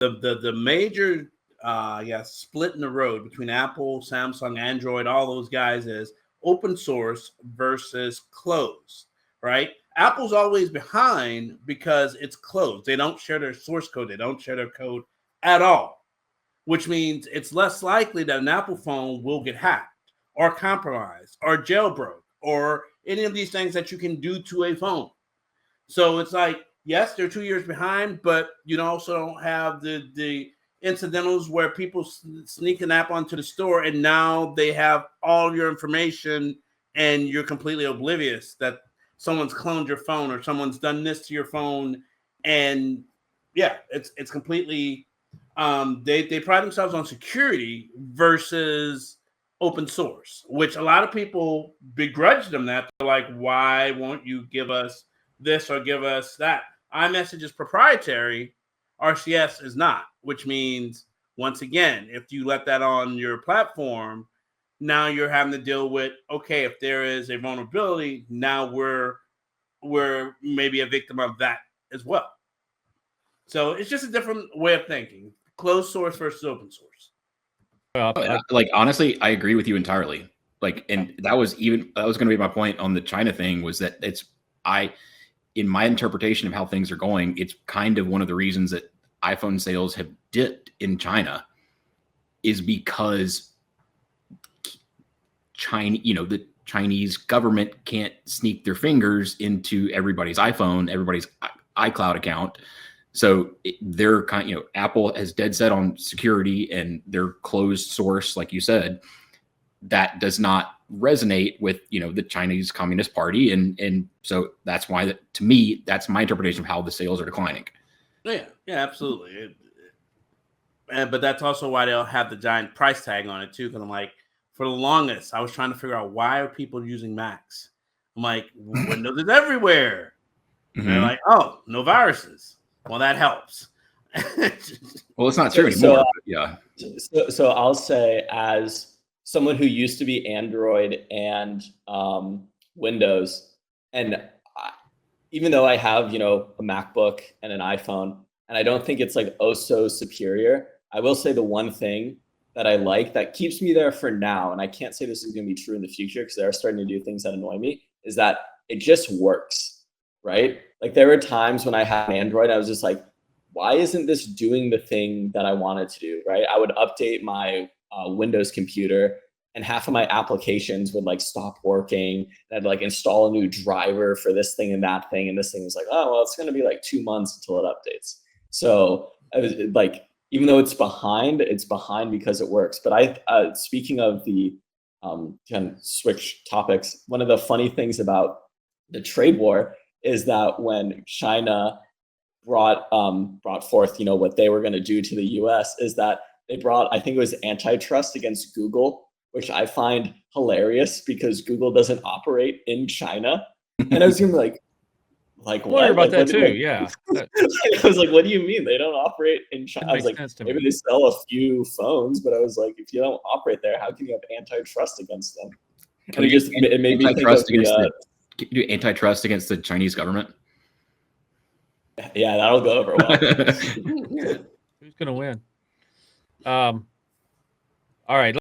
the major split in the road between Apple, Samsung, Android, all those guys is open source versus closed, right? Apple's always behind because it's closed. They don't share their source code. They don't share their code at all, which means it's less likely that an Apple phone will get hacked or compromised or jailbroke or any of these things that you can do to a phone. So it's like, yes, they're 2 years behind, but you also don't have the incidentals where people sneak an app onto the store and now they have all your information and you're completely oblivious that someone's cloned your phone or someone's done this to your phone. And yeah, it's completely they pride themselves on security versus open source, which a lot of people begrudge them that. They're like, why won't you give us this or give us that? iMessage is proprietary, RCS is not, which means, once again, if you let that on your platform, now you're having to deal with, okay, if there is a vulnerability, now we're maybe a victim of that as well. So it's just a different way of thinking. Closed source versus open source. Like, honestly, I agree with you entirely. Like, and that was going to be my point on the China thing, was that in my interpretation of how things are going, it's kind of one of the reasons that iPhone sales have dipped in China is because the Chinese government can't sneak their fingers into everybody's iPhone, everybody's iCloud account. So they're Apple has dead set on security and their closed source, like you said, that does not resonate with, the Chinese Communist Party. And so that's why to me, that's my interpretation of how the sales are declining. Yeah, absolutely. But that's also why they'll have the giant price tag on it too. Because I'm like, for the longest, I was trying to figure out, why are people using Macs? I'm like, Windows is everywhere. Mm-hmm. And they're like, oh, no viruses. Well, that helps. Well, it's not true anymore. Yeah. So I'll say, as someone who used to be Android and Windows, and even though I have, a MacBook and an iPhone, and I don't think it's like so superior, I will say the one thing that I like that keeps me there for now, and I can't say this is going to be true in the future because they're starting to do things that annoy me, is that it just works, right? Like, there were times when I had Android, I was just like, why isn't this doing the thing that I wanted to do, right? I would update my Windows computer and half of my applications would like stop working. I'd like install a new driver for this thing and that thing. And this thing was like, oh, well, it's going to be like 2 months until it updates. So I was like, even though it's behind because it works. But speaking of the kind of switch topics, one of the funny things about the trade war is that when China brought forth, what they were going to do to the US, is that they brought, I think it was antitrust against Google, which I find hilarious because Google doesn't operate in China. And I was going to be like what? Wonder about that too, yeah. I was like, what do you mean they don't operate in China? I was like, maybe they sell a few phones, but I was like, if you don't operate there, how can you have antitrust against them? And it made me think of can you do antitrust against the Chinese government? Yeah, that'll go over well. Who's going to win? All right.